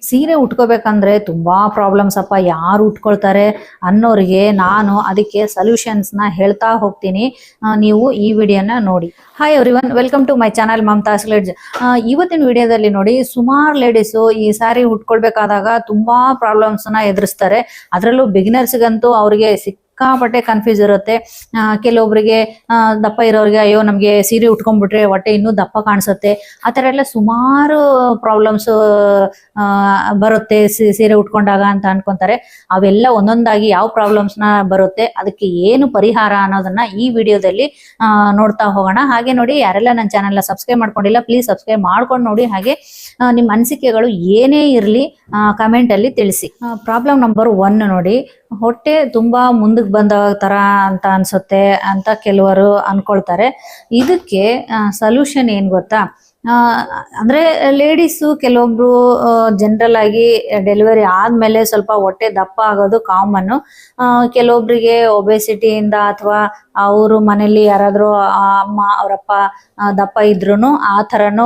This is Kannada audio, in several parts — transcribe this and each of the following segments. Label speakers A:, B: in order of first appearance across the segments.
A: ಸೀರೆ ಉಟ್ಕೋಬೇಕಂದ್ರೆ ತುಂಬಾ ಪ್ರಾಬ್ಲಮ್ಸ್ ಅಪ್ಪ, ಯಾರು ಉಟ್ಕೊಳ್ತಾರೆ ಅನ್ನೋರಿಗೆ ನಾನು ಅದಕ್ಕೆ ಸೊಲ್ಯೂಷನ್ಸ್ನ ಹೇಳ್ತಾ ಹೋಗ್ತೀನಿ. ನೀವು ಈ ವಿಡಿಯೋನ ನೋಡಿ. Hi everyone, welcome to my channel Mamata's ledge. ಇವತ್ತಿನ ವಿಡಿಯೋದಲ್ಲಿ ನೋಡಿ, ಸುಮಾರು ಲೇಡೀಸು ಈ ಸ್ಯಾರಿ ಉಟ್ಕೊಳ್ಬೇಕಾದಾಗ ತುಂಬಾ ಪ್ರಾಬ್ಲಮ್ಸ್ನ ಎದುರಿಸ್ತಾರೆ. ಅದರಲ್ಲೂ ಬಿಗಿನರ್ಸ್ಗಂತೂ ಅವ್ರಿಗೆ ಸಿಕ್ಕಾಪಟ್ಟೆ ಕನ್ಫ್ಯೂಸ್ ಇರುತ್ತೆ. ಕೆಲವೊಬ್ಬರಿಗೆ ದಪ್ಪ ಇರೋರಿಗೆ ಅಯ್ಯೋ ನಮಗೆ ಸೀರೆ ಉಟ್ಕೊಂಡ್ಬಿಟ್ರೆ ಹೊಟ್ಟೆ ಇನ್ನೂ ದಪ್ಪ ಕಾಣಿಸುತ್ತೆ, ಆ ಥರ ಎಲ್ಲ ಸುಮಾರು ಪ್ರಾಬ್ಲಮ್ಸ್ ಬರುತ್ತೆ ಸೀರೆ ಉಟ್ಕೊಂಡಾಗ ಅಂತ ಅನ್ಕೊಂತಾರೆ. ಅವೆಲ್ಲ ಒಂದೊಂದಾಗಿ ಯಾವ ಪ್ರಾಬ್ಲಮ್ಸ್ನ ಬರುತ್ತೆ, ಅದಕ್ಕೆ ಏನು ಪರಿಹಾರ ಅನ್ನೋದನ್ನ ಈ ವಿಡಿಯೋದಲ್ಲಿ ನೋಡ್ತಾ ಹೋಗೋಣ. ಹಾಗೆ ನೋಡಿ, ಯಾರೆಲ್ಲ ನನ್ನ ಚಾನೆಲ್ನ ಸಬ್ಸ್ಕ್ರೈಬ್ ಮಾಡ್ಕೊಂಡಿಲ್ಲ ಪ್ಲೀಸ್ ಸಬ್ಸ್ಕ್ರೈಬ್ ಮಾಡ್ಕೊಂಡು ನೋಡಿ. ಹಾಗೆ ನಿಮ್ಮ ಅನಿಸಿಕೆಗಳು ಏನೇ ಇರಲಿ ಕಮೆಂಟಲ್ಲಿ ತಿಳಿಸಿ. ಪ್ರಾಬ್ಲಮ್ ನಂಬರ್ 1 ನೋಡಿ, ಹೊಟ್ಟೆ ತುಂಬಾ ಮುಂದಕ್ಕೆ ಬಂದ ತರ ಅಂತ ಅನ್ಸುತ್ತೆ ಅಂತ ಕೆಲವರು ಅನ್ಕೊಳ್ತಾರೆ. ಇದಕ್ಕೆ ಸೊಲ್ಯೂಷನ್ ಏನ್ ಗೊತ್ತಾ? ಅಂದ್ರೆ ಲೇಡೀಸು ಕೆಲವೊಬ್ರು ಜನರಲ್ ಆಗಿ ಡೆಲಿವರಿ ಆದ್ಮೇಲೆ ಸ್ವಲ್ಪ ಹೊಟ್ಟೆ ದಪ್ಪ ಆಗೋದು ಕಾಮನ್. ಕೆಲವೊಬ್ರಿಗೆ ಒಬೆಸಿಟಿಯಿಂದ ಅಥವಾ ಅವರು ಮನೇಲಿ ಯಾರಾದ್ರೂ ಅಮ್ಮ ಅವರಪ್ಪ ದಪ್ಪ ಇದ್ರು ಆ ಥರನೂ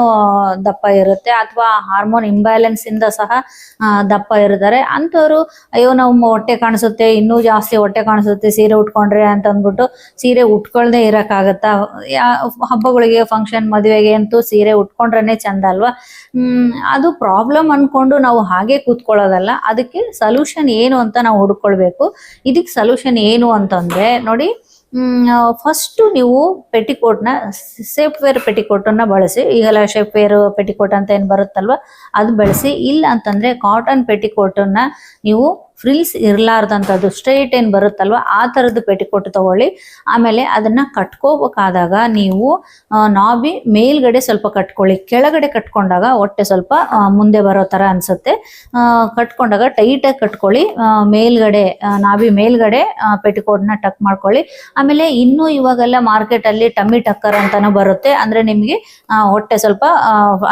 A: ದಪ್ಪ ಇರುತ್ತೆ, ಅಥವಾ ಹಾರ್ಮೋನ್ ಇಂಬ್ಯಾಲೆನ್ಸ್ ಇಂದ ಸಹ ದಪ್ಪ ಇರ್ತಾರೆ. ಅಂಥವ್ರು ಅಯ್ಯೋ ನಮ್ಮ ಹೊಟ್ಟೆ ಕಾಣಿಸುತ್ತೆ, ಇನ್ನೂ ಜಾಸ್ತಿ ಹೊಟ್ಟೆ ಕಾಣಿಸುತ್ತೆ ಸೀರೆ ಉಟ್ಕೊಂಡ್ರೆ ಅಂತ ಅಂದ್ಬಿಟ್ಟು ಸೀರೆ ಉಟ್ಕೊಳ್ದೆ ಇರಕ್ಕಾಗತ್ತಾ? ಹಬ್ಬಗಳಿಗೆ, ಫಂಕ್ಷನ್, ಮದುವೆಗೆ ಅಂತೂ ಸೀರೆ ಉಟ್ಕೊಂಡ್ರೆ ಚಂದ ಅಲ್ವಾ? ಅದು ಪ್ರಾಬ್ಲಮ್ ಅನ್ಕೊಂಡು ನಾವು ಹಾಗೆ ಕೂತ್ಕೊಳ್ಳೋದಲ್ಲ. ಅದಕ್ಕೆ ಸೊಲ್ಯೂಷನ್ ಏನು ಅಂತ ನಾವು ಹುಡ್ಕೊಳ್ಬೇಕು. ಇದಕ್ಕೆ ಸೊಲ್ಯೂಷನ್ ಏನು ಅಂತಂದ್ರೆ ನೋಡಿ, ಫಸ್ಟ್ ನೀವು ಪೆಟಿಕೋಟ್ನ, ಸೇಫ್ ವೇರ್ ಪೆಟಿಕೋಟನ್ನ ಬಳಸಿ. ಈಗೆಲ್ಲ ಶೇಪ್ ವೇರ್ ಪೆಟಿಕೋಟ್ ಅಂತ ಏನು ಬರುತ್ತಲ್ವ ಅದು ಬಳಸಿ. ಇಲ್ಲ ಅಂತಂದ್ರೆ ಕಾಟನ್ ಪೆಟಿಕೋಟನ್ನ ನೀವು ಫ್ರಿಲ್ಸ್ ಇರ್ಲಾರ್ದಂಥದ್ದು ಸ್ಟ್ರೈಟ್ ಏನು ಬರುತ್ತಲ್ವ ಆ ಥರದ್ದು ಪೆಟಿಕೋಟ್ ತಗೊಳ್ಳಿ. ಆಮೇಲೆ ಅದನ್ನ ಕಟ್ಕೋಬೇಕಾದಾಗ ನೀವು ನಾಭಿ ಮೇಲ್ಗಡೆ ಸ್ವಲ್ಪ ಕಟ್ಕೊಳ್ಳಿ. ಕೆಳಗಡೆ ಕಟ್ಕೊಂಡಾಗ ಹೊಟ್ಟೆ ಸ್ವಲ್ಪ ಮುಂದೆ ಬರೋ ಥರ ಅನ್ಸುತ್ತೆ. ಕಟ್ಕೊಂಡಾಗ ಟೈಟಾಗಿ ಕಟ್ಕೊಳ್ಳಿ. ಮೇಲ್ಗಡೆ ನಾಭಿ ಮೇಲ್ಗಡೆ ಪೆಟಿಕೋಟ್ನ ಟಕ್ ಮಾಡ್ಕೊಳ್ಳಿ. ಆಮೇಲೆ ಇನ್ನೂ ಇವಾಗೆಲ್ಲ ಮಾರ್ಕೆಟಲ್ಲಿ ಟಮ್ಮಿ ಟಕ್ಕರ್ ಅಂತಾನು ಬರುತ್ತೆ. ಅಂದ್ರೆ ನಿಮಗೆ ಹೊಟ್ಟೆ ಸ್ವಲ್ಪ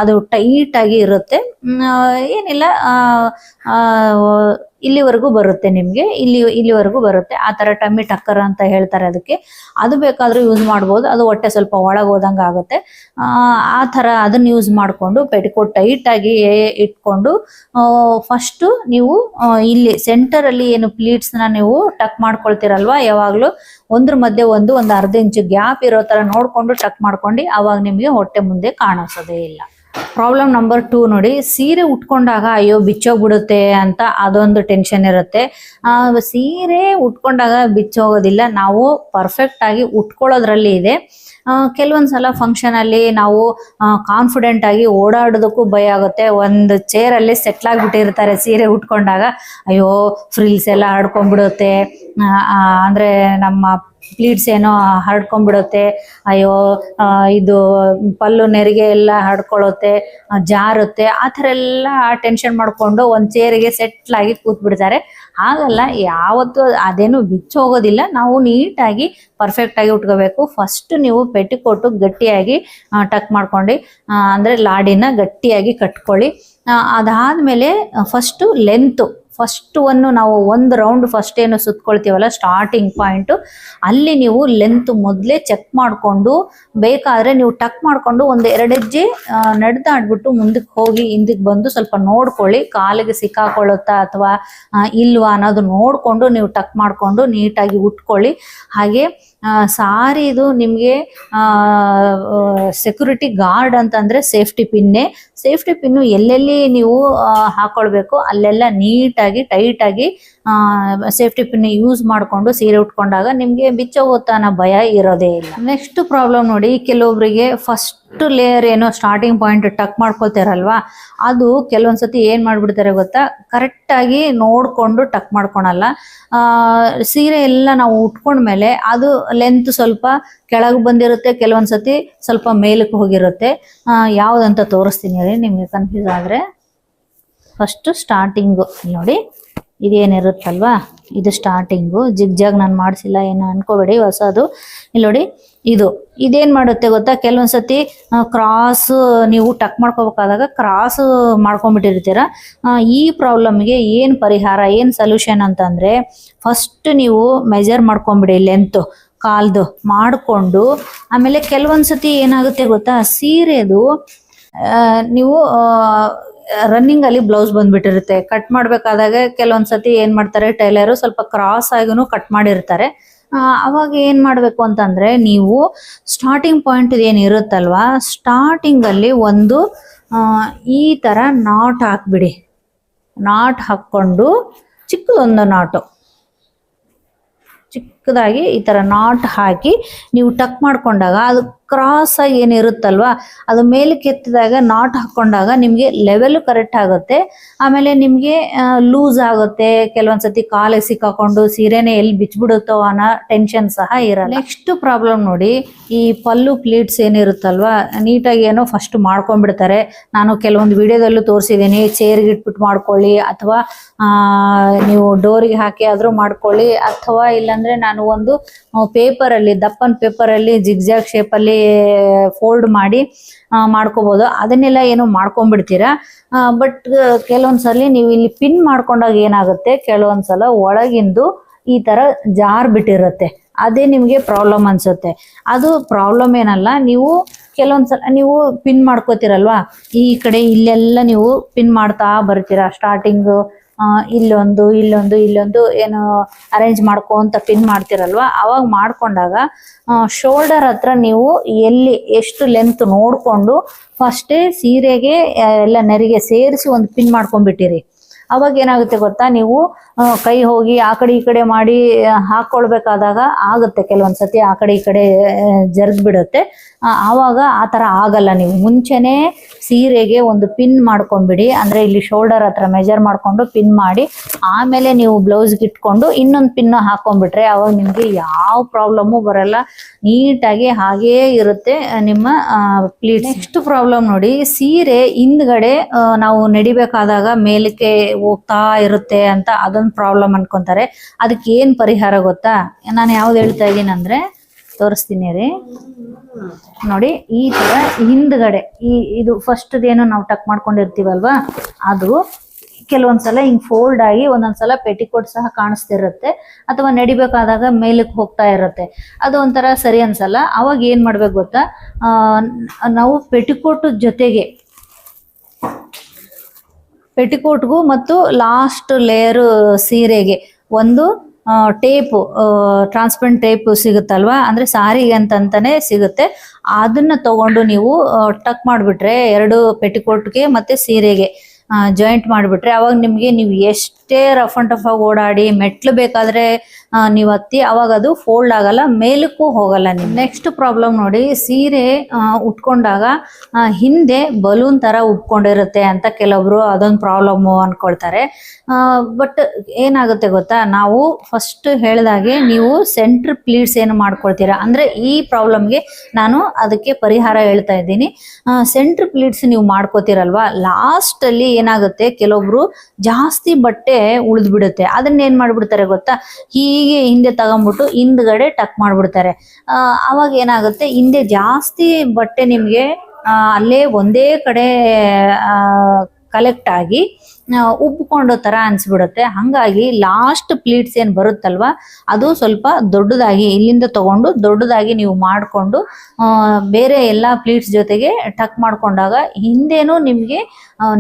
A: ಅದು ಟೈಟ್ ಆಗಿ ಇರುತ್ತೆ, ಏನಿಲ್ಲ ಇಲ್ಲಿವರೆಗೂ ಬರುತ್ತೆ, ನಿಮಗೆ ಇಲ್ಲಿವರೆಗೂ ಬರುತ್ತೆ. ಆ ಥರ ಟಮ್ಮಿ ಟಕ್ಕರ್ ಅಂತ ಹೇಳ್ತಾರೆ ಅದಕ್ಕೆ. ಅದು ಬೇಕಾದ್ರೂ ಯೂಸ್ ಮಾಡ್ಬೋದು. ಅದು ಹೊಟ್ಟೆ ಸ್ವಲ್ಪ ಒಳಗೆ ಹೋದಂಗೆ ಆಗುತ್ತೆ. ಆ ಥರ ಅದನ್ನ ಯೂಸ್ ಮಾಡಿಕೊಂಡು ಪೆಟಿಕೋಟ್ ಟೈಟ್ ಆಗಿ ಇಟ್ಕೊಂಡು ಫಸ್ಟು ನೀವು ಇಲ್ಲಿ ಸೆಂಟರಲ್ಲಿ ಏನು ಪ್ಲೀಟ್ಸ್ನ ನೀವು ಟಕ್ ಮಾಡ್ಕೊಳ್ತೀರಲ್ವಾ, ಯಾವಾಗಲೂ ಒಂದ್ರ ಮಧ್ಯೆ ಒಂದು ಅರ್ಧ ಇಂಚು ಗ್ಯಾಪ್ ಇರೋ ಥರ ನೋಡಿಕೊಂಡು ಟಕ್ ಮಾಡ್ಕೊಂಡು, ಆವಾಗ ನಿಮಗೆ ಹೊಟ್ಟೆ ಮುಂದೆ ಕಾಣಿಸೋದೇ ಇಲ್ಲ. ಪ್ರಾಬ್ಲಮ್ ನಂಬರ್ 2 ನೋಡಿ, ಸೀರೆ ಉಟ್ಕೊಂಡಾಗ ಅಯ್ಯೋ ಬಿಚ್ಚೋಗ್ಬಿಡುತ್ತೆ ಅಂತ ಅದೊಂದು ಟೆನ್ಷನ್ ಇರುತ್ತೆ. ಸೀರೆ ಉಟ್ಕೊಂಡಾಗ ಬಿಚ್ಚೋಗೋದಿಲ್ಲ, ನಾವು ಪರ್ಫೆಕ್ಟ್ ಆಗಿ ಉಟ್ಕೊಳ್ಳೋದ್ರಲ್ಲಿ ಇದೆ. ಕೆಲವೊಂದ್ಸಲ ಫಂಕ್ಷನ್ ಅಲ್ಲಿ ನಾವು ಕಾನ್ಫಿಡೆಂಟ್ ಆಗಿ ಓಡಾಡೋದಕ್ಕೂ ಭಯ ಆಗುತ್ತೆ. ಒಂದು ಚೇರಲ್ಲಿ ಸೆಟ್ಲ್ ಆಗ್ಬಿಟ್ಟಿರ್ತಾರೆ ಸೀರೆ ಉಟ್ಕೊಂಡಾಗ, ಅಯ್ಯೋ ಫ್ರಿಲ್ಸ್ ಎಲ್ಲ ಹರ್ಡ್ಕೊಂಡ್ಬಿಡುತ್ತೆ, ಅಂದ್ರೆ ನಮ್ಮ ಪ್ಲೀಟ್ಸ್ ಏನೋ ಹರಡ್ಕೊಂಡ್ಬಿಡುತ್ತೆ, ಅಯ್ಯೋ ಇದು ಪಲ್ಲು ನೆರಿಗೆ ಎಲ್ಲ ಹರ್ಡ್ಕೊಳ್ಳುತ್ತೆ, ಜಾರುತ್ತೆ, ಆ ಥರ ಎಲ್ಲ ಟೆನ್ಷನ್ ಮಾಡ್ಕೊಂಡು ಒಂದು ಚೇರಿಗೆ ಸೆಟ್ಲ್ ಆಗಿ ಕೂತ್ಬಿಡ್ತಾರೆ. ಹಾಗಲ್ಲ, ಯಾವತ್ತೂ ಅದೇನು ಬಿಚ್ಚೋಗೋದಿಲ್ಲ. ನಾವು ನೀಟಾಗಿ ಪರ್ಫೆಕ್ಟ್ ಆಗಿ ಉಟ್ಕೋಬೇಕು. ಫಸ್ಟ್ ನೀವು ಪೆಟಿಕೋಟು ಗಟ್ಟಿಯಾಗಿ ಟಕ್ ಮಾಡ್ಕೊಂಡು, ಅಂದ್ರೆ ಲಾಡಿನ ಗಟ್ಟಿಯಾಗಿ ಕಟ್ಕೊಳ್ಳಿ. ಅದಾದ್ಮೇಲೆ ಫಸ್ಟು ಲೆಂತು, ಫಸ್ಟ್ ನಾವು ಒಂದು ರೌಂಡ್ ಫಸ್ಟ್ ಏನು ಸುತ್ಕೊಳ್ತೀವಲ್ಲ ಸ್ಟಾರ್ಟಿಂಗ್ ಪಾಯಿಂಟು, ಅಲ್ಲಿ ನೀವು ಲೆಂತ್ ಮೊದಲೇ ಚೆಕ್ ಮಾಡಿಕೊಂಡು, ಬೇಕಾದರೆ ನೀವು ಟಕ್ ಮಾಡಿಕೊಂಡು ಒಂದು 2 ಹೆಜ್ಜೆ ನಡೆದಾಡ್ಬಿಟ್ಟು ಮುಂದಕ್ಕೆ ಹೋಗಿ ಹಿಂದಕ್ಕೆ ಬಂದು ಸ್ವಲ್ಪ ನೋಡ್ಕೊಳ್ಳಿ, ಕಾಲಿಗೆ ಸಿಕ್ಕಾಕೊಳ್ಳುತ್ತಾ ಅಥವಾ ಇಲ್ವಾ ಅನ್ನೋದು ನೋಡಿಕೊಂಡು ನೀವು ಟಕ್ ಮಾಡಿಕೊಂಡು ನೀಟಾಗಿ ಉಟ್ಕೊಳ್ಳಿ. ಹಾಗೆ ಸಾರಿದು ನಿಮಗೆ ಸೆಕ್ಯೂರಿಟಿ ಗಾರ್ಡ್ ಅಂತಂದರೆ ಸೇಫ್ಟಿ ಪಿನ್ನು ಎಲ್ಲೆಲ್ಲಿ ನೀವು ಹಾಕೊಳ್ಬೇಕು ಅಲ್ಲೆಲ್ಲ ನೀಟಾಗಿ ಟೈಟಾಗಿ ಸೇಫ್ಟಿ ಪಿನ್ ಯೂಸ್ ಮಾಡಿಕೊಂಡು ಸೀರೆ ಉಟ್ಕೊಂಡಾಗ ನಿಮಗೆ ಬಿಚ್ಚೋಗುತ್ತಾ ಅನ್ನೋ ಭಯ ಇರೋದೇ ಇಲ್ಲ. ನೆಕ್ಸ್ಟ್ ಪ್ರಾಬ್ಲಮ್ ನೋಡಿ, ಕೆಲವೊಬ್ಬರಿಗೆ ಫಸ್ಟ್ ಲೇಯರ್ ಏನೋ ಸ್ಟಾರ್ಟಿಂಗ್ ಪಾಯಿಂಟ್ ಟಕ್ ಮಾಡ್ಕೊಳ್ತಾರಲ್ವಾ, ಅದು ಕೆಲವೊಂದ್ಸತಿ ಏನು ಮಾಡಿಬಿಡ್ತಾರೆ ಗೊತ್ತಾ, ಕರೆಕ್ಟಾಗಿ ನೋಡಿಕೊಂಡು ಟಕ್ ಮಾಡ್ಕೊಳಲ್ಲ. ಸೀರೆ ಎಲ್ಲ ನಾವು ಉಟ್ಕೊಂಡ್ಮೇಲೆ ಅದು ಲೆಂತ್ ಸ್ವಲ್ಪ ಕೆಳಗೆ ಬಂದಿರುತ್ತೆ, ಕೆಲವೊಂದ್ಸತಿ ಸ್ವಲ್ಪ ಮೇಲಕ್ಕೆ ಹೋಗಿರುತ್ತೆ. ಯಾವುದಂತ ತೋರಿಸ್ತೀನಿ ರೀ ನಿಮಗೆ ಕನ್ಫ್ಯೂಸ್ ಆದರೆ. ಫಸ್ಟು ಸ್ಟಾರ್ಟಿಂಗು ನೋಡಿ, ಇದೇನಿರುತ್ತಲ್ವಾ ಇದು ಸ್ಟಾರ್ಟಿಂಗು, ಜಿಗ್ ನಾನು ಮಾಡಿಸಿಲ್ಲ ಏನು ಅನ್ಕೋಬೇಡಿ, ಹೊಸದು. ಇಲ್ಲಿ ನೋಡಿ, ಇದೇನು ಮಾಡುತ್ತೆ ಗೊತ್ತಾ, ಕೆಲವೊಂದ್ಸತಿ ಕ್ರಾಸ್ ನೀವು ಟಕ್ ಮಾಡ್ಕೋಬೇಕಾದಾಗ ಕ್ರಾಸ್ ಮಾಡ್ಕೊಂಡ್ಬಿಟ್ಟಿರ್ತೀರ. ಈ ಪ್ರಾಬ್ಲಮ್ಗೆ ಏನು ಪರಿಹಾರ, ಏನು ಸೊಲ್ಯೂಷನ್ ಅಂತಂದರೆ, ಫಸ್ಟ್ ನೀವು ಮೆಜರ್ ಮಾಡ್ಕೊಂಬಿಡಿ ಲೆಂತು ಕಾಲ್ದು ಮಾಡಿಕೊಂಡು, ಆಮೇಲೆ ಕೆಲವೊಂದ್ಸತಿ ಏನಾಗುತ್ತೆ ಗೊತ್ತಾ, ಸೀರೆದು ನೀವು ರನ್ನಿಂಗ್ ಅಲ್ಲಿ ಬ್ಲೌಸ್ ಬಂದ್ಬಿಟ್ಟಿರುತ್ತೆ. ಕಟ್ ಮಾಡ್ಬೇಕಾದಾಗ ಕೆಲವೊಂದ್ಸತಿ ಏನ್ ಮಾಡ್ತಾರೆ ಟೈಲರ್ ಸ್ವಲ್ಪ ಕ್ರಾಸ್ ಆಗಿನೂ ಕಟ್ ಮಾಡಿರ್ತಾರೆ. ಅವಾಗ ಏನ್ ಮಾಡ್ಬೇಕು ಅಂತಂದ್ರೆ ನೀವು ಸ್ಟಾರ್ಟಿಂಗ್ ಪಾಯಿಂಟ್ ಏನಿರುತ್ತಲ್ವಾ, ಸ್ಟಾರ್ಟಿಂಗ್ ಅಲ್ಲಿ ಒಂದು ಈ ತರ ನಾಟ್ ಹಾಕ್ಬಿಡಿ. ನಾಟ್ ಹಾಕೊಂಡು ಚಿಕ್ಕದೊಂದು ನಾಟು ಚಿಕ್ಕದಾಗಿ ಈ ತರ ನಾಟ್ ಹಾಕಿ ನೀವು ಟಕ್ ಮಾಡ್ಕೊಂಡಾಗ ಅದು ಕ್ರಾಸ್ ಆಗಿ ಏನಿರುತ್ತಲ್ವಾ ಅದು ಮೇಲಕ್ಕೆ ಎತ್ತಿದಾಗ ನಾಟ್ ಹಾಕೊಂಡಾಗ ನಿಮ್ಗೆ ಲೆವೆಲ್ ಕರೆಕ್ಟ್ ಆಗುತ್ತೆ. ಆಮೇಲೆ ನಿಮ್ಗೆ ಲೂಸ್ ಆಗುತ್ತೆ. ಕೆಲವೊಂದ್ಸತಿ ಕಾಲಿಗೆ ಸಿಕ್ಕಾಕೊಂಡು ಸೀರೆನೆ ಎಲ್ಲಿ ಬಿಚ್ಬಿಡುತ್ತೋ ಅನ್ನೋ ಟೆನ್ಷನ್ ಸಹ ಇರಲ್ಲ. ನೆಕ್ಸ್ಟ್ ಪ್ರಾಬ್ಲಮ್ ನೋಡಿ, ಈ ಪಲ್ಲು ಪ್ಲೀಟ್ಸ್ ಏನಿರುತ್ತಲ್ವಾ ನೀಟಾಗಿ ಏನೋ ಫಸ್ಟ್ ಮಾಡ್ಕೊಂಡ್ಬಿಡ್ತಾರೆ. ನಾನು ಕೆಲವೊಂದು ವಿಡಿಯೋದಲ್ಲೂ ತೋರಿಸಿದ್ದೀನಿ. ಚೇರ್ಗೆ ಇಟ್ಬಿಟ್ಟು ಮಾಡ್ಕೊಳ್ಳಿ, ಅಥವಾ ನೀವು ಡೋರಿಗೆ ಹಾಕಿ ಆದ್ರೂ ಮಾಡ್ಕೊಳ್ಳಿ, ಅಥವಾ ಇಲ್ಲಾಂದ್ರೆ ನಾನು ಒಂದು ಪೇಪರ್ ಅಲ್ಲಿ ದಪ್ಪನ್ ಪೇಪರ್ ಅಲ್ಲಿ ಜಿಗ್ಜಾಗ್ ಶೇಪ್ ಅಲ್ಲಿ ಫೋಲ್ಡ್ ಮಾಡಿ ಮಾಡ್ಕೋಬಹುದು. ಅದನ್ನೆಲ್ಲ ಏನೋ ಮಾಡ್ಕೊಂಡ್ಬಿಡ್ತೀರಾ. ಬಟ್ ಕೆಲವೊಂದ್ಸಲಿ ನೀವು ಇಲ್ಲಿ ಪಿನ್ ಮಾಡ್ಕೊಂಡಾಗ ಏನಾಗುತ್ತೆ, ಕೆಲವೊಂದ್ಸಲ ಒಳಗಿಂದು ಈ ತರ ಜಾರ್ ಬಿಟ್ಟಿರುತ್ತೆ. ಅದೇ ನಿಮ್ಗೆ ಪ್ರಾಬ್ಲಮ್ ಅನ್ಸುತ್ತೆ. ಅದು ಪ್ರಾಬ್ಲಮ್ ಏನಲ್ಲ, ನೀವು ಕೆಲವೊಂದ್ಸಲ ನೀವು ಪಿನ್ ಮಾಡ್ಕೋತಿರಲ್ವಾ, ಈ ಕಡೆ ಇಲ್ಲೆಲ್ಲ ನೀವು ಪಿನ್ ಮಾಡ್ತಾ ಬರ್ತೀರಾ. ಸ್ಟಾರ್ಟಿಂಗ್ ಇಲ್ಲೊಂದು ಇಲ್ಲೊಂದು ಇಲ್ಲೊಂದು ಏನು ಅರೇಂಜ್ ಮಾಡ್ಕೊಂತ ಪಿನ್ ಮಾಡ್ತಿರಲ್ವಾ, ಅವಾಗ ಮಾಡ್ಕೊಂಡಾಗ ಶೋಲ್ಡರ್ ಹತ್ರ ನೀವು ಎಲ್ಲಿ ಎಷ್ಟು ಲೆಂತ್ ನೋಡ್ಕೊಂಡು ಫಸ್ಟೇ ಸೀರೆಗೆ ಎಲ್ಲ ನೆರಿಗೆ ಸೇರಿಸಿ ಒಂದು ಪಿನ್ ಮಾಡ್ಕೊಂಡ್ಬಿಟ್ಟಿರಿ. ಅವಾಗ ಏನಾಗುತ್ತೆ ಗೊತ್ತಾ, ನೀವು ಕೈ ಹೋಗಿ ಆ ಕಡೆ ಈ ಕಡೆ ಮಾಡಿ ಹಾಕೊಳ್ಬೇಕಾದಾಗ ಆಗುತ್ತೆ. ಕೆಲವೊಂದ್ಸತಿ ಆ ಕಡೆ ಈ ಕಡೆ ಜರ್ದ್ ಬಿಡುತ್ತೆ. ಆವಾಗ ಆ ತರ ಆಗಲ್ಲ. ನೀವು ಮುಂಚೆನೆ ಸೀರೆಗೆ ಒಂದು ಪಿನ್ ಮಾಡ್ಕೊಂಡ್ಬಿಡಿ. ಅಂದ್ರೆ ಇಲ್ಲಿ ಶೋಲ್ಡರ್ ಹತ್ರ ಮೆಜರ್ ಮಾಡ್ಕೊಂಡು ಪಿನ್ ಮಾಡಿ ಆಮೇಲೆ ನೀವು ಬ್ಲೌಸ್ಗೆ ಇಟ್ಕೊಂಡು ಇನ್ನೊಂದು ಪಿನ್ ಹಾಕೊಂಡ್ಬಿಟ್ರೆ ಅವಾಗ ನಿಮ್ಗೆ ಯಾವ ಪ್ರಾಬ್ಲಮ್ಮು ಬರಲ್ಲ. ನೀಟಾಗಿ ಹಾಗೇ ಇರುತ್ತೆ ನಿಮ್ಮ ಪ್ಲೀಟ್ಸ್. ನೆಕ್ಸ್ಟ್ ಪ್ರಾಬ್ಲಮ್ ನೋಡಿ, ಸೀರೆ ಹಿಂದ್ಗಡೆ ನಾವು ನಡಿಬೇಕಾದಾಗ ಮೇಲಕ್ಕೆ ಹೋಗ್ತಾ ಇರುತ್ತೆ ಅಂತ ಅದೊಂದು ಪ್ರಾಬ್ಲಮ್ ಅನ್ಕೊಂತಾರೆ. ಅದಕ್ಕೆ ಏನ್ ಪರಿಹಾರ ಗೊತ್ತಾ, ನಾನು ಯಾವ್ದು ಹೇಳ್ತಾ ಇದ್ದೀನಿ ಅಂದ್ರೆ ತೋರಿಸ್ತೀನಿ ರೀ. ನೋಡಿ, ಈ ತರ ಹಿಂದ್ಗಡೆ ಇದು ಫಸ್ಟ್ ಏನು ನಾವು ಟಕ್ ಮಾಡ್ಕೊಂಡಿರ್ತೀವಲ್ವಾ, ಅದು ಕೆಲವೊಂದ್ಸಲ ಹಿಂಗ್ ಫೋಲ್ಡ್ ಆಗಿ ಒಂದೊಂದ್ಸಲ ಪೆಟಿಕೋಟ್ ಸಹ ಕಾಣಿಸ್ತಿರುತ್ತೆ, ಅಥವಾ ನಡಿಬೇಕಾದಾಗ ಮೇಲಕ್ಕೆ ಹೋಗ್ತಾ ಇರುತ್ತೆ. ಅದು ಒಂಥರ ಸರಿ ಅನ್ಸಲ್ಲ. ಅವಾಗ ಏನ್ ಮಾಡ್ಬೇಕು ಗೊತ್ತಾ, ನಾವು ಪೆಟಿಕೋಟ್ ಜೊತೆಗೆ ಪೆಟಿಕೋಟ್ಗೂ ಮತ್ತು ಲಾಸ್ಟ್ ಲೇಯರ್ ಸೀರೆಗೆ ಒಂದು ಟೇಪು, ಟ್ರಾನ್ಸ್ಪರೆಂಟ್ ಟೇಪ್ ಸಿಗುತ್ತಲ್ವಾ, ಅಂದ್ರೆ ಸಾರಿಗೆ ಅಂತಾನೆ ಸಿಗುತ್ತೆ. ಅದನ್ನ ತಗೊಂಡು ನೀವು ಟಕ್ ಮಾಡಿಬಿಟ್ರೆ ಎರಡು ಪೆಟಿಕೋಟ್ಗೆ ಮತ್ತೆ ಸೀರೆಗೆ ಜಾಯಿಂಟ್ ಮಾಡಿಬಿಟ್ರೆ ಅವಾಗ ನಿಮ್ಗೆ ನೀವು ಎಷ್ಟೇ ರಫ್ ಅಂಡ್ ಟಫ್ ಆಗಿ ಓಡಾಡಿ ಮೆಟ್ಲು ಬೇಕಾದ್ರೆ ನೀವು ಹತ್ತಿ ಅವಾಗ ಅದು ಫೋಲ್ಡ್ ಆಗಲ್ಲ, ಮೇಲಕ್ಕೂ ಹೋಗಲ್ಲ. ನೀವು ನೆಕ್ಸ್ಟ್ ಪ್ರಾಬ್ಲಮ್ ನೋಡಿ, ಸೀರೆ ಉಟ್ಕೊಂಡಾಗ ಹಿಂದೆ ಬಲೂನ್ ತರ ಉಟ್ಕೊಂಡಿರುತ್ತೆ ಅಂತ ಕೆಲವೊಬ್ರು ಅದೊಂದು ಪ್ರಾಬ್ಲಮ್ಮು ಅನ್ಕೊಳ್ತಾರೆ. ಬಟ್ ಏನಾಗುತ್ತೆ ಗೊತ್ತಾ, ನಾವು ಫಸ್ಟ್ ಹೇಳ್ದಾಗೆ ನೀವು ಸೆಂಟ್ರ್ ಪ್ಲೀಟ್ಸ್ ಏನು ಮಾಡ್ಕೊಳ್ತೀರಾ ಅಂದ್ರೆ ಈ ಪ್ರಾಬ್ಲಮ್ಗೆ ನಾನು ಅದಕ್ಕೆ ಪರಿಹಾರ ಹೇಳ್ತಾ ಇದ್ದೀನಿ. ಸೆಂಟ್ರ್ ಪ್ಲೀಟ್ಸ್ ನೀವು ಮಾಡ್ಕೋತೀರಲ್ವಾ, ಲಾಸ್ಟ್ ಅಲ್ಲಿ ಏನಾಗುತ್ತೆ, ಕೆಲವೊಬ್ರು ಜಾಸ್ತಿ ಬಟ್ಟೆ ಉಳಿದ್ ಬಿಡುತ್ತೆ. ಅದನ್ನ ಏನ್ ಮಾಡ್ಬಿಡ್ತಾರೆ ಗೊತ್ತಾ, ಹೀಗೆ ಹಿಂದೆ ತಗೊಂಡ್ಬಿಟ್ಟು ಹಿಂದ್ಗಡೆ ಟಕ್ ಮಾಡ್ಬಿಡ್ತಾರೆ. ಅವಾಗ ಏನಾಗುತ್ತೆ, ಹಿಂದೆ ಜಾಸ್ತಿ ಬಟ್ಟೆ ನಿಮ್ಗೆ ಅಲ್ಲೇ ಒಂದೇ ಕಡೆ ಕಲೆಕ್ಟ್ ಆಗಿ ಉಬ್ಕೊಂಡು ತರ ಅನ್ಸ್ಬಿಡುತ್ತೆ. ಹಂಗಾಗಿ ಲಾಸ್ಟ್ ಪ್ಲೀಟ್ಸ್ ಏನ್ ಬರುತ್ತಲ್ವಾ ಅದು ಸ್ವಲ್ಪ ದೊಡ್ಡದಾಗಿ ಇಲ್ಲಿಂದ ತಗೊಂಡು ದೊಡ್ಡದಾಗಿ ನೀವು ಮಾಡಿಕೊಂಡು ಬೇರೆ ಎಲ್ಲಾ ಪ್ಲೀಟ್ಸ್ ಜೊತೆಗೆ ಟಕ್ ಮಾಡ್ಕೊಂಡಾಗ ಹಿಂದೇನು ನಿಮ್ಗೆ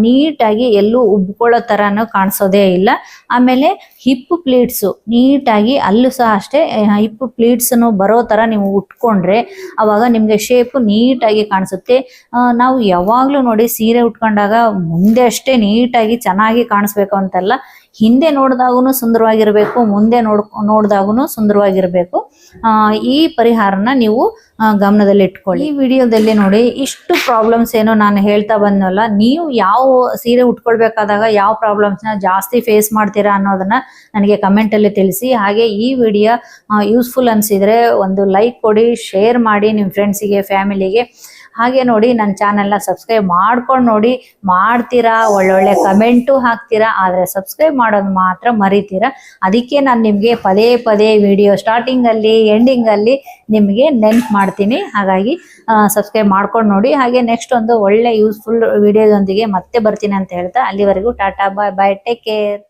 A: ನೀಟಾಗಿ ಎಲ್ಲೂ ಉಬ್ಕೊಳ್ಳೋ ತರನು ಕಾಣಿಸೋದೇ ಇಲ್ಲ. ಆಮೇಲೆ ಹಿಪ್ ಪ್ಲೀಟ್ಸು ನೀಟಾಗಿ ಅಲ್ಲೂ ಸಹ ಅಷ್ಟೇ ಹಿಪ್ ಪ್ಲೀಟ್ಸ್ನು ಬರೋ ತರ ನೀವು ಉಟ್ಕೊಂಡ್ರೆ ಅವಾಗ ನಿಮ್ಗೆ ಶೇಪ್ ನೀಟಾಗಿ ಕಾಣಿಸುತ್ತೆ. ನಾವು ಯಾವಾಗ್ಲೂ ನೋಡಿ ಸೀರೆ ಉಟ್ಕೊಂಡಾಗ ಮುಂದೆ ಅಷ್ಟೇ ನೀಟಾಗಿ ಚೆನ್ನಾಗಿ ಕಾಣಿಸ್ಬೇಕು ಅಂತಲ್ಲ, ಹಿಂದೆ ನೋಡಿದಾಗೂ ಸುಂದರವಾಗಿರ್ಬೇಕು, ಮುಂದೆ ನೋಡಿದಾಗೂ ಸುಂದರವಾಗಿರ್ಬೇಕು. ಈ ಪರಿಹಾರನ ನೀವು ಗಮನದಲ್ಲಿ ಇಟ್ಕೊಳ್ಳಿ. ಈ ವಿಡಿಯೋದಲ್ಲಿ ನೋಡಿ ಇಷ್ಟು ಪ್ರಾಬ್ಲಮ್ಸ್ ಏನೋ ನಾನು ಹೇಳ್ತಾ ಬಂದಲ್ಲ, ನೀವು ಯಾವ ಸೀರೆ ಉಟ್ಕೊಳ್ಬೇಕಾದಾಗ ಯಾವ ಪ್ರಾಬ್ಲಮ್ಸ್ನ ಜಾಸ್ತಿ ಫೇಸ್ ಮಾಡ್ತೀರಾ ಅನ್ನೋದನ್ನ ನನಗೆ ಕಮೆಂಟ್ ಅಲ್ಲಿ ತಿಳಿಸಿ. ಹಾಗೆ ಈ ವಿಡಿಯೋ ಯೂಸ್ಫುಲ್ ಅನ್ಸಿದ್ರೆ ಒಂದು ಲೈಕ್ ಕೊಡಿ, ಶೇರ್ ಮಾಡಿ ನಿಮ್ಮ ಫ್ರೆಂಡ್ಸಿಗೆ, ಫ್ಯಾಮಿಲಿಗೆ. ಹಾಗೆ ನೋಡಿ ನನ್ನ ಚಾನೆಲ್ನ ಸಬ್ಸ್ಕ್ರೈಬ್ ಮಾಡ್ಕೊಂಡು ನೋಡಿ, ಮಾಡ್ತೀರಾ, ಒಳ್ಳೊಳ್ಳೆ ಕಮೆಂಟು ಹಾಕ್ತೀರಾ, ಆದರೆ ಸಬ್ಸ್ಕ್ರೈಬ್ ಮಾಡೋದು ಮಾತ್ರ ಮರಿತೀರಾ. ಅದಕ್ಕೆ ನಾನು ನಿಮಗೆ ಪದೇ ಪದೇ ವಿಡಿಯೋ ಸ್ಟಾರ್ಟಿಂಗಲ್ಲಿ ಎಂಡಿಂಗಲ್ಲಿ ನಿಮಗೆ ನೆನ್ಪು ಮಾಡ್ತೀನಿ. ಹಾಗಾಗಿ ಸಬ್ಸ್ಕ್ರೈಬ್ ಮಾಡ್ಕೊಂಡು ನೋಡಿ. ಹಾಗೆ ನೆಕ್ಸ್ಟ್ ಒಂದು ಒಳ್ಳೆ ಯೂಸ್ಫುಲ್ ವಿಡಿಯೋದೊಂದಿಗೆ ಮತ್ತೆ ಬರ್ತೀನಿ ಅಂತ ಹೇಳ್ತಾ, ಅಲ್ಲಿವರೆಗೂ ಟಾಟಾ, ಬಾಯ್ ಬಾಯ್, ಟೇಕ್ ಕೇರ್.